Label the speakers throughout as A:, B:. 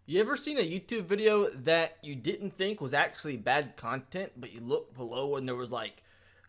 A: You ever seen a YouTube video that you didn't think was actually bad content, but you looked below and there was like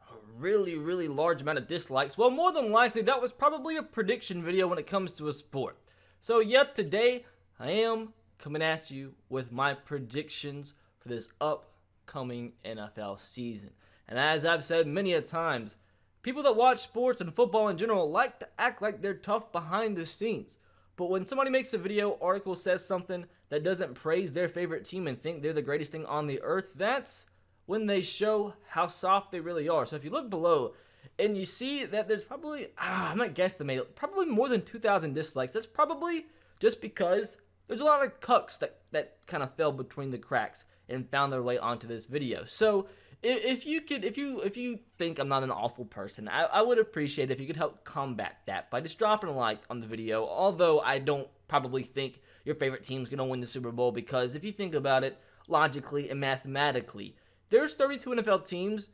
A: a really large amount of dislikes? Well, more than likely, that was probably a prediction video when it comes to a sport. So, yep, today I am coming at you with my predictions for this upcoming NFL season. And as I've said many a times, people that watch sports and football in general like to act like they're tough behind the scenes. But when somebody makes a video, article, says something that doesn't praise their favorite team and think they're the greatest thing on the earth, that's when they show how soft they really are. So if you look below and you see that there's probably, I'm not guesstimating, probably more than 2,000 dislikes, that's probably just because there's a lot of cucks that kind of fell between the cracks and found their way onto this video. So if you think I'm not an awful person, I would appreciate it if you could help combat that by just dropping a like on the video. Although I don't probably think your favorite team's gonna win the Super Bowl, because if you think about it logically and mathematically, there's 32 NFL teams.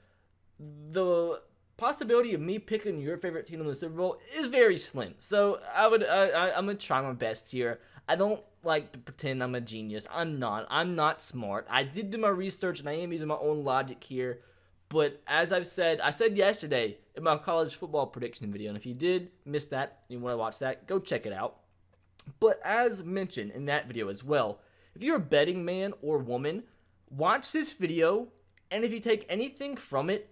A: The possibility of me picking your favorite team in the Super Bowl is very slim. So I'm gonna try my best here. I don't like to pretend I'm a genius. I'm not. I'm not smart. I did do my research and I am using my own logic here. But as I said yesterday in my college football prediction video, and if you did miss that and you want to watch that, go check it out. But as mentioned in that video as well, if you're a betting man or woman, watch this video, and if you take anything from it,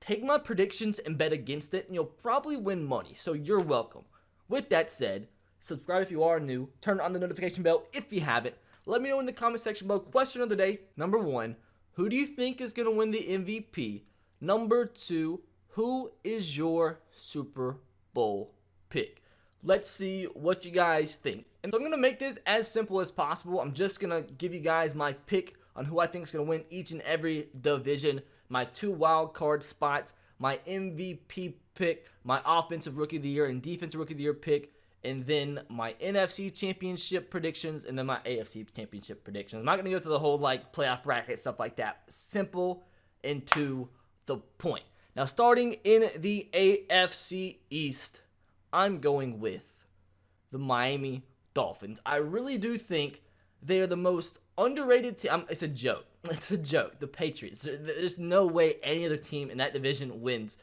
A: take my predictions and bet against it, and you'll probably win money. So you're welcome. With that said, subscribe if you are new. Turn on the notification bell if you haven't. Let me know in the comment section below. Question of the day, number 1, who do you think is going to win the MVP? Number 2, who is your Super Bowl pick? Let's see what you guys think. And so I'm going to make this as simple as possible. I'm just going to give you guys my pick on who I think is going to win each and every division, my 2 wild card spots, my MVP pick, my offensive rookie of the year and defensive rookie of the year pick, and then my NFC championship predictions, and then my AFC championship predictions. I'm not going to go through the whole playoff bracket, stuff like that. Simple and to the point. Now, starting in the AFC East, I'm going with the Miami Dolphins. I really do think they are the most underrated team. It's a joke. It's a joke. The Patriots. There's no way any other team in that division wins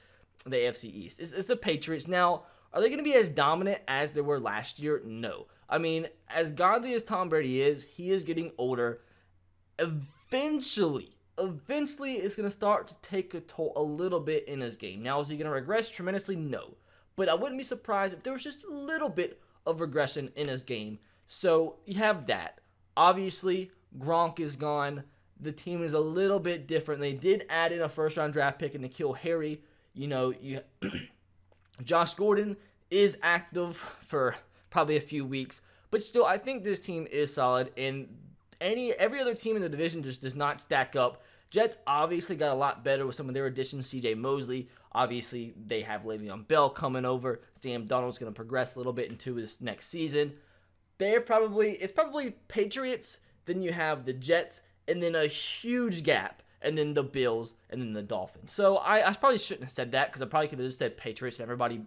A: the AFC East. It's the Patriots. Now, are they going to be as dominant as they were last year? No. I mean, as godly as Tom Brady is, he is getting older. Eventually, it's going to start to take a toll a little bit in his game. Now, is he going to regress tremendously? No. But I wouldn't be surprised if there was just a little bit of regression in his game. So you have that. Obviously, Gronk is gone. The team is a little bit different. They did add in a first-round draft pick and N'Keal Harry. Josh Gordon is active for probably a few weeks. But still, I think this team is solid. And every other team in the division just does not stack up. Jets obviously got a lot better with some of their additions. C.J. Mosley, obviously they have Le'Veon Bell coming over. Sam Darnold's going to progress a little bit into his next season. It's probably Patriots, then you have the Jets, and then a huge gap, and then the Bills, and then the Dolphins. So I probably shouldn't have said that, because I probably could have just said Patriots and everybody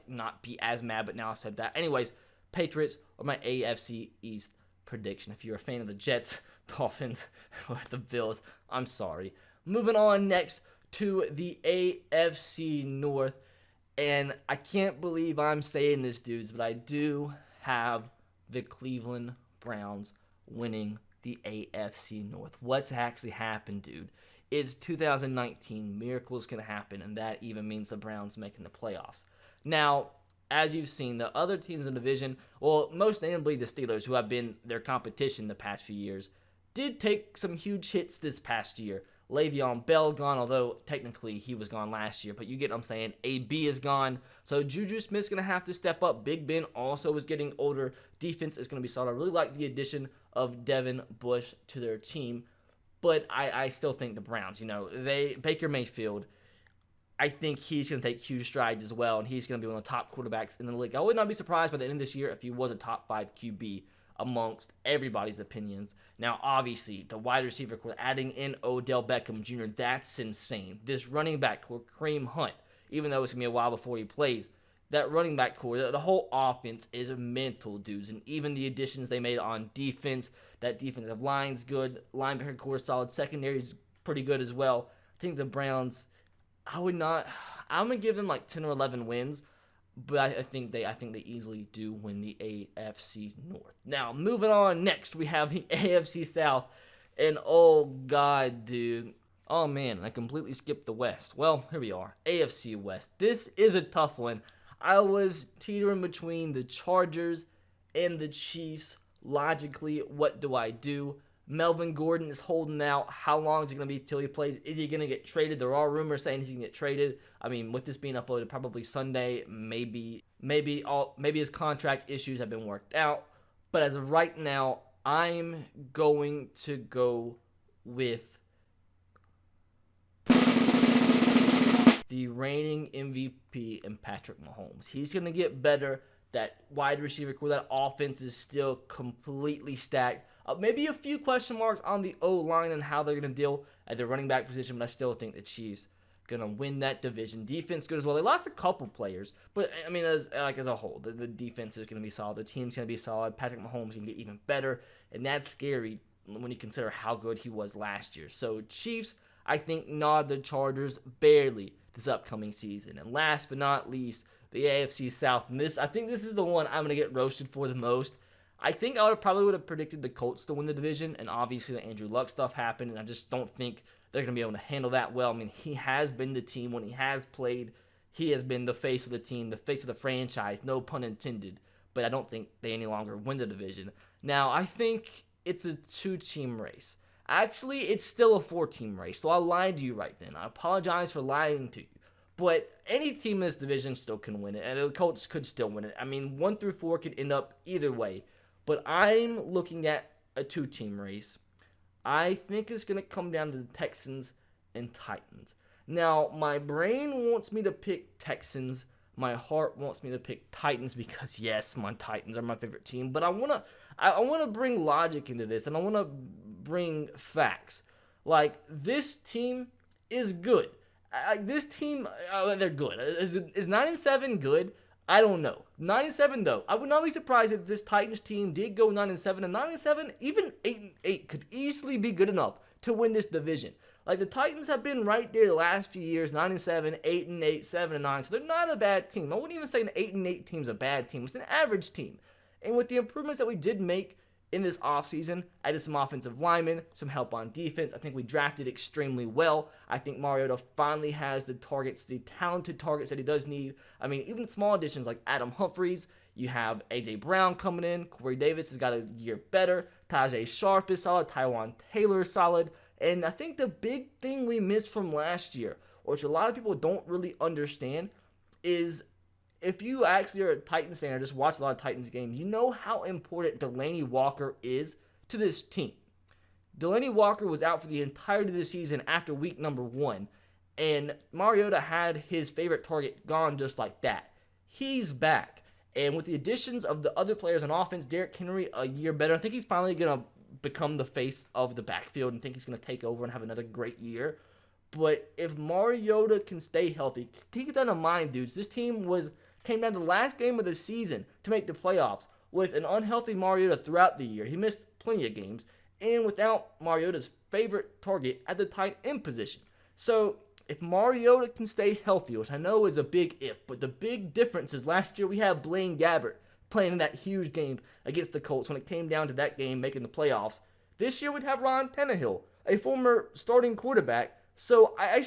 A: not be as mad, but now I said that. Anyways, Patriots are my AFC East prediction. If you're a fan of the Jets, Dolphins, or the Bills, I'm sorry. Moving on next to the AFC North, and I can't believe I'm saying this, dudes, but I do have the Cleveland Browns winning the AFC North. What's actually happened, dude? It's 2019. Miracles can happen, and that even means the Browns making the playoffs. Now, as you've seen, the other teams in the division, well, most namely the Steelers, who have been their competition the past few years, did take some huge hits this past year. Le'Veon Bell gone, although technically he was gone last year, but you get what I'm saying. AB is gone, so Juju Smith's going to have to step up. Big Ben also is getting older. Defense is going to be solid. I really like the addition of Devin Bush to their team, but I still think the Browns, Baker Mayfield, I think he's going to take huge strides as well, and he's going to be one of the top quarterbacks in the league. I would not be surprised by the end of this year if he was a top 5 QB amongst everybody's opinions. Now, obviously, the wide receiver core, adding in Odell Beckham Jr., that's insane. This running back core, Kareem Hunt, even though it's going to be a while before he plays, that running back core, the whole offense is mental, dudes. And even the additions they made on defense, that defensive line's good, linebacker core solid, secondary's pretty good as well. I think the Browns, I'm gonna give them like 10 or 11 wins, but I think they easily do win the AFC North. Now, moving on, next we have the AFC South, and oh god, dude. Oh man, I completely skipped the West. Well, here we are, AFC West. This is a tough one. I was teetering between the Chargers and the Chiefs. Logically, what do I do? Melvin Gordon is holding out. How long is it going to be till he plays? Is he going to get traded? There are rumors saying he's going to get traded. I mean, with this being uploaded probably Sunday, maybe his contract issues have been worked out. But as of right now, I'm going to go with the reigning MVP in Patrick Mahomes. He's going to get better. That wide receiver core, that offense is still completely stacked. Maybe a few question marks on the O-line and how they're going to deal at the running back position, but I still think the Chiefs going to win that division. Defense good as well. They lost a couple players, but I mean, as a whole, the defense is going to be solid. The team's going to be solid. Patrick Mahomes is going to get even better, and that's scary when you consider how good he was last year. So Chiefs, I think, nod the Chargers barely this upcoming season. And last but not least, the AFC South. And I think this is the one I'm going to get roasted for the most. I think I probably would have predicted the Colts to win the division, and obviously the Andrew Luck stuff happened, and I just don't think they're going to be able to handle that well. I mean, he has been the team when he has played. He has been the face of the team, the face of the franchise, no pun intended, but I don't think they any longer win the division. Now, I think it's a 2-team race. Actually, it's still a 4-team race, so I lied to you right then. I apologize for lying to you. But any team in this division still can win it, and the Colts could still win it. I mean, 1 through 4 could end up either way. But I'm looking at a 2-team race. I think it's going to come down to the Texans and Titans. Now, my brain wants me to pick Texans. My heart wants me to pick Titans because, yes, my Titans are my favorite team. But I want to bring logic into this, and I want to bring facts. Like, this team is good. This team, they're good. Is 9-7 good? I don't know. 9-7 though. I would not be surprised if this Titans team did go 9-7, and 9-7, even 8-8 could easily be good enough to win this division. Like the Titans have been right there the last few years, 9-7, 8-8, 7-9. So they're not a bad team. I wouldn't even say an 8-8 team is a bad team. It's an average team. And with the improvements that we did make in this offseason, added some offensive linemen, some help on defense. I think we drafted extremely well. I think Mariota finally has the targets, the talented targets that he does need. I mean, even small additions like Adam Humphries. You have A.J. Brown coming in. Corey Davis has got a year better. Tajay Sharp is solid. Tywan Taylor is solid. And I think the big thing we missed from last year, or which a lot of people don't really understand, is if you actually are a Titans fan or just watch a lot of Titans games, you know how important Delanie Walker is to this team. Delanie Walker was out for the entirety of the season after week number 1, and Mariota had his favorite target gone just like that. He's back, and with the additions of the other players on offense, Derrick Henry a year better, I think he's finally going to become the face of the backfield and think he's going to take over and have another great year. But if Mariota can stay healthy, keep that in mind, dudes. This team came down to the last game of the season to make the playoffs with an unhealthy Mariota throughout the year. He missed plenty of games, and without Mariota's favorite target at the tight end position. So if Mariota can stay healthy, which I know is a big if, but the big difference is last year we had Blaine Gabbert playing in that huge game against the Colts when it came down to that game making the playoffs. This year we'd have Ryan Tannehill, a former starting quarterback. So I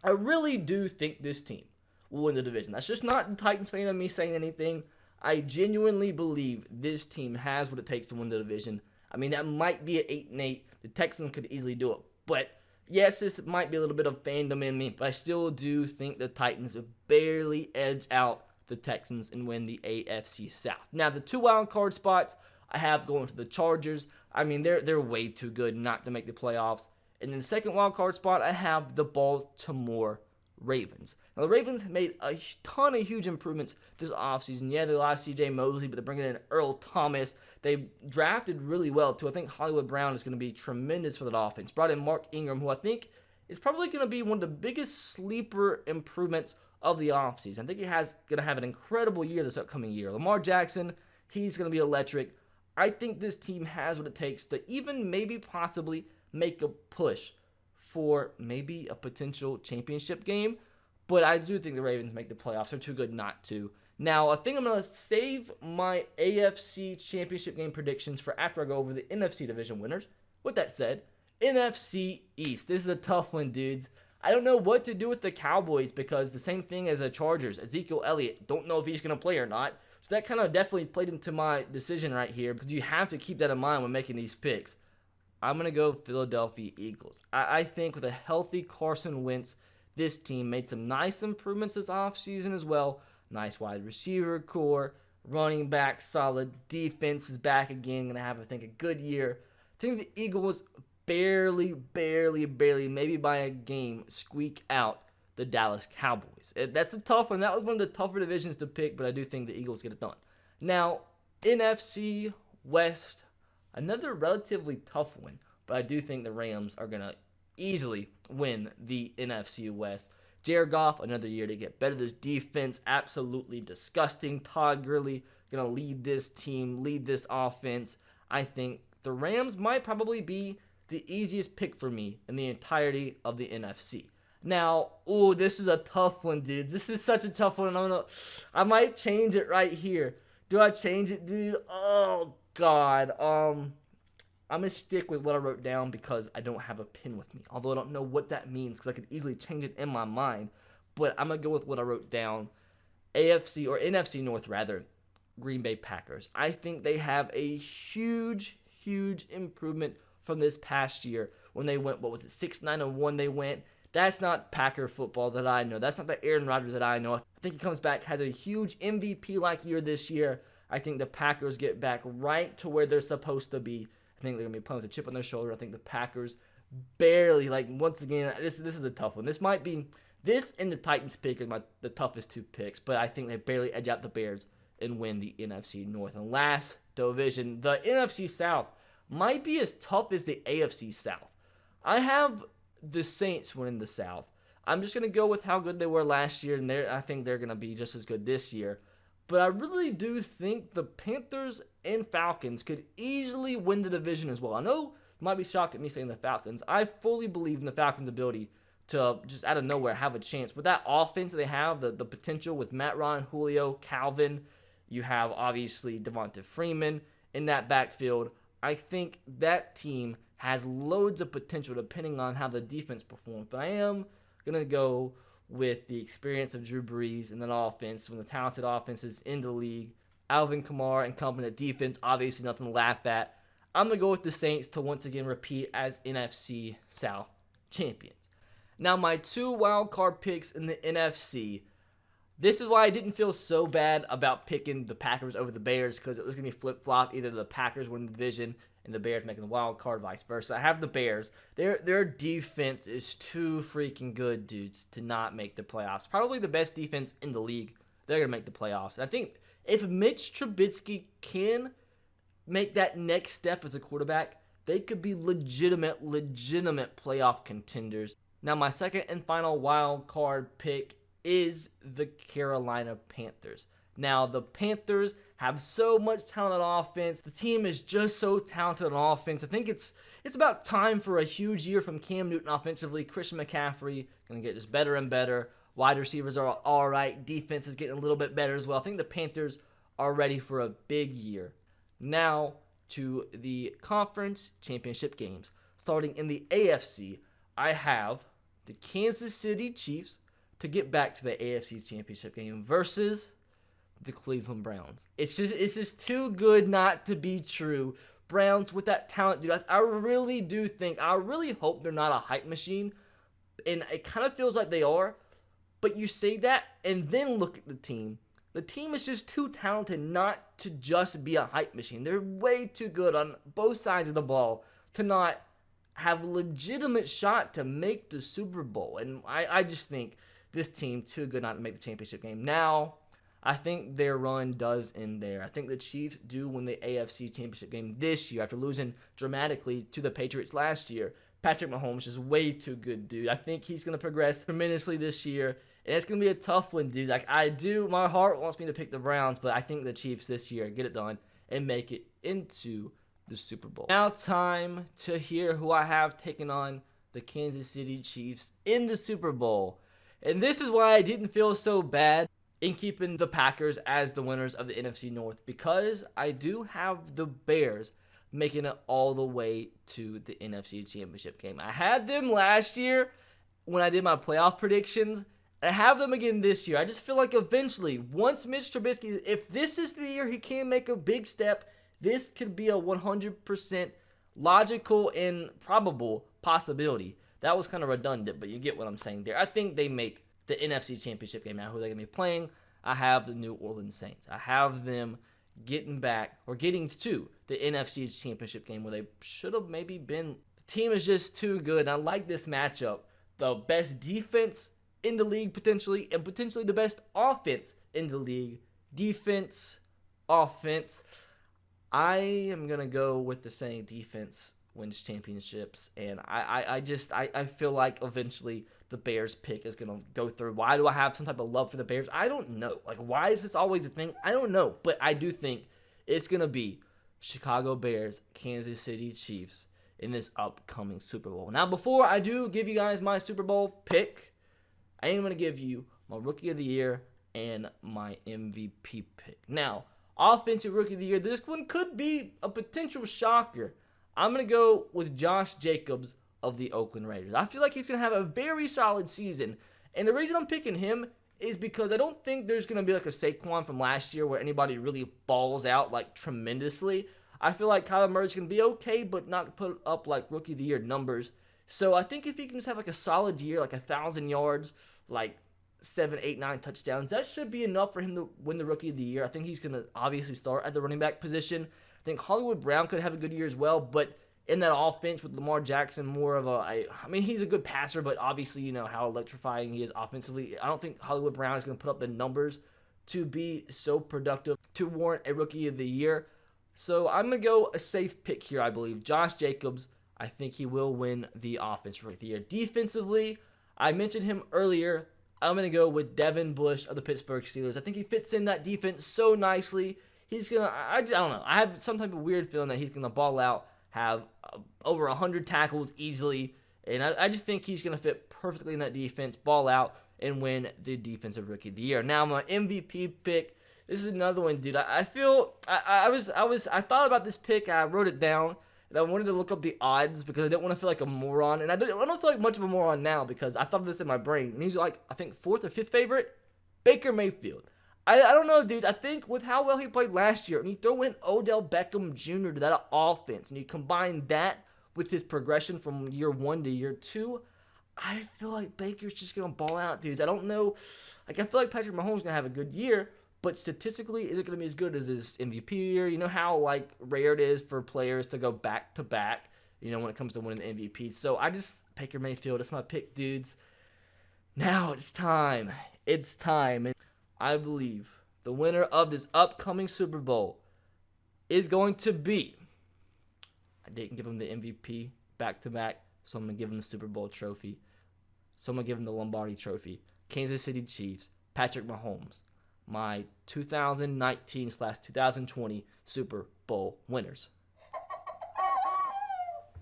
A: really do think this team will win the division. That's just not the Titans fan of me saying anything. I genuinely believe this team has what it takes to win the division. I mean, that might be at 8-8. The Texans could easily do it. But yes, this might be a little bit of fandom in me, but I still do think the Titans will barely edge out the Texans and win the AFC South. Now, the 2 wild card spots I have going to the Chargers. I mean, they're way too good not to make the playoffs. And then the second wild card spot, I have the Baltimore Ravens. Now, the Ravens have made a ton of huge improvements this offseason. Yeah, they lost C.J. Mosley, but they're bringing in Earl Thomas. They drafted really well, too. I think Hollywood Brown is going to be tremendous for that offense. Brought in Mark Ingram, who I think is probably going to be one of the biggest sleeper improvements of the offseason. I think he's going to have an incredible year this upcoming year. Lamar Jackson, he's going to be electric. I think this team has what it takes to even maybe possibly make a push for maybe a potential championship game. But I do think the Ravens make the playoffs. They're too good not to. Now, I think I'm going to save my AFC championship game predictions for after I go over the NFC division winners. With that said, NFC East. This is a tough one, dudes. I don't know what to do with the Cowboys because the same thing as the Chargers. Ezekiel Elliott, don't know if he's going to play or not. So that kind of definitely played into my decision right here because you have to keep that in mind when making these picks. I'm going to go Philadelphia Eagles. I think with a healthy Carson Wentz, this team made some nice improvements this offseason as well. Nice wide receiver core, running back solid, defense is back again. Going to have, I think, a good year. I think the Eagles barely, maybe by a game, squeak out the Dallas Cowboys. That's a tough one. That was one of the tougher divisions to pick, but I do think the Eagles get it done. Now, NFC West, another relatively tough one, but I do think the Rams are going to easily win the NFC West. Jared Goff, another year to get better. This defense, absolutely disgusting. Todd Gurley going to lead this team, lead this offense. I think the Rams might probably be the easiest pick for me in the entirety of the NFC. Now, this is a tough one, dudes. This is such a tough one. I might change it right here. Do I change it, dude? Oh, God. I'm going to stick with what I wrote down because I don't have a pen with me. Although I don't know what that means because I could easily change it in my mind. But I'm going to go with what I wrote down. AFC, or NFC North rather, Green Bay Packers. I think they have a huge improvement from this past year when they went, 6-9-1 they went. That's not Packer football that I know. That's not the Aaron Rodgers that I know. I think he comes back, has a huge MVP-like year this year. I think the Packers get back right to where they're supposed to be. I think they're going to be playing with a chip on their shoulder. I think the Packers barely, once again, this is a tough one. This might be, this and the Titans pick are the toughest two picks, but I think they barely edge out the Bears and win the NFC North. And last division, the NFC South might be as tough as the AFC South. I have the Saints winning the South. I'm just going to go with how good they were last year, and I think they're going to be just as good this year. But I really do think the Panthers and Falcons could easily win the division as well. I know you might be shocked at me saying the Falcons. I fully believe in the Falcons' ability to just out of nowhere have a chance. With that offense they have, the potential with Matt Ryan, Julio, Calvin, you have obviously Devonta Freeman in that backfield. I think that team has loads of potential depending on how the defense performs. But I am going to go with the experience of Drew Brees and that offense, when the talented offenses in the league, Alvin Kamara and company, defense, obviously nothing to laugh at. I'm going to go with the Saints to once again repeat as NFC South champions. Now, my two wild card picks in the NFC. This is why I didn't feel so bad about picking the Packers over the Bears, because it was going to be flip-flop. Either the Packers win the division and the Bears making the wild card, vice versa. I have the Bears. Their defense is too freaking good, dudes, to not make the playoffs. Probably the best defense in the league. They're going to make the playoffs. And I think if Mitch Trubisky can make that next step as a quarterback, they could be legitimate playoff contenders. Now, my second and final wild card pick is the Carolina Panthers. Now, the Panthers have so much talent on offense. The team is just so talented on offense. I think it's about time for a huge year from Cam Newton offensively. Christian McCaffrey going to get just better and better. Wide receivers are all right. Defense is getting a little bit better as well. I think the Panthers are ready for a big year. Now to the conference championship games. Starting in the AFC, I have the Kansas City Chiefs to get back to the AFC championship game versus the Cleveland Browns. It's just too good not to be true. Browns with that talent, dude. I really do think, I really hope they're not a hype machine. And it kind of feels like they are. But you say that and then look at the team. The team is just too talented not to just be a hype machine. They're way too good on both sides of the ball to not have a legitimate shot to make the Super Bowl. And I just think this team too good not to make the championship game. Now, I think their run does end there. I think the Chiefs do win the AFC championship game this year after losing dramatically to the Patriots last year. Patrick Mahomes is way too good, dude. I think he's going to progress tremendously this year And it's going to be a tough one, dude. Like, my heart wants me to pick the Browns, but I think the Chiefs this year get it done and make it into the Super Bowl. Now time to hear who I have taking on the Kansas City Chiefs in the Super Bowl. And this is why I didn't feel so bad in keeping the Packers as the winners of the NFC North, because I do have the Bears making it all the way to the NFC Championship game. I had them last year when I did my playoff predictions. I have them again this year. I just feel like eventually, once Mitch Trubisky, if this is the year he can make a big step, this could be a 100% logical and probable possibility. That was kind of redundant, but you get what I'm saying there. I think they make the NFC Championship game. Now, who are they going to be playing? I have the New Orleans Saints. I have them getting to the NFC Championship game where they should have maybe been. The team is just too good. I like this matchup. The best defense in the league potentially, and potentially the best offense in the league. Defense, offense. I am going to go with the saying defense wins championships, and I feel like eventually the Bears pick is going to go through. Why do I have some type of love for the Bears? I don't know. Like, why is this always a thing? I don't know, but I do think it's going to be Chicago Bears, Kansas City Chiefs in this upcoming Super Bowl. Now, before I do give you guys my Super Bowl pick, I am going to give you my Rookie of the Year and my MVP pick. Now, Offensive Rookie of the Year, this one could be a potential shocker. I'm going to go with Josh Jacobs of the Oakland Raiders. I feel like he's going to have a very solid season. And the reason I'm picking him is because I don't think there's going to be like a Saquon from last year where anybody really balls out like tremendously. I feel like Kyler Murray's going to be okay, but not put up like Rookie of the Year numbers. So I think if he can just have like a solid year, like 1,000 yards, like 7, 8, 9 touchdowns, that should be enough for him to win the Rookie of the Year. I think he's going to obviously start at the running back position. I think Hollywood Brown could have a good year as well, but in that offense with Lamar Jackson, more of I mean, he's a good passer, but obviously you know how electrifying he is offensively. I don't think Hollywood Brown is going to put up the numbers to be so productive to warrant a Rookie of the Year. So I'm going to go a safe pick here, I believe. Josh Jacobs, I think he will win the Offensive Rookie of the Year. Defensively, I mentioned him earlier. I'm going to go with Devin Bush of the Pittsburgh Steelers. I think he fits in that defense so nicely. He's going to, I don't know. I have some type of weird feeling that he's going to ball out, have over 100 tackles easily. And I just think he's going to fit perfectly in that defense, ball out, and win the Defensive Rookie of the Year. Now, my MVP pick. This is another one, dude. I feel, I thought about this pick. I wrote it down. And I wanted to look up the odds because I didn't want to feel like a moron. And I don't feel like much of a moron now because I thought of this in my brain. And he's like, I think 4th or 5th favorite, Baker Mayfield. I don't know, dude. I think with how well he played last year, and you throw in Odell Beckham Jr. to that offense, and you combine that with his progression from year 1 to year 2, I feel like Baker's just going to ball out, dudes. I don't know. Like, I feel like Patrick Mahomes is going to have a good year. But statistically, is it going to be as good as his MVP year? You know how like rare it is for players to go back to back, you know, when it comes to winning the MVP. So Baker Mayfield, that's my pick, dudes. Now it's time. It's time. And I believe the winner of this upcoming Super Bowl is going to be, I didn't give him the MVP back to back, so I'm going to give him the Super Bowl trophy. So I'm going to give him the Lombardi trophy. Kansas City Chiefs, Patrick Mahomes. My 2019/2020 Super Bowl winners.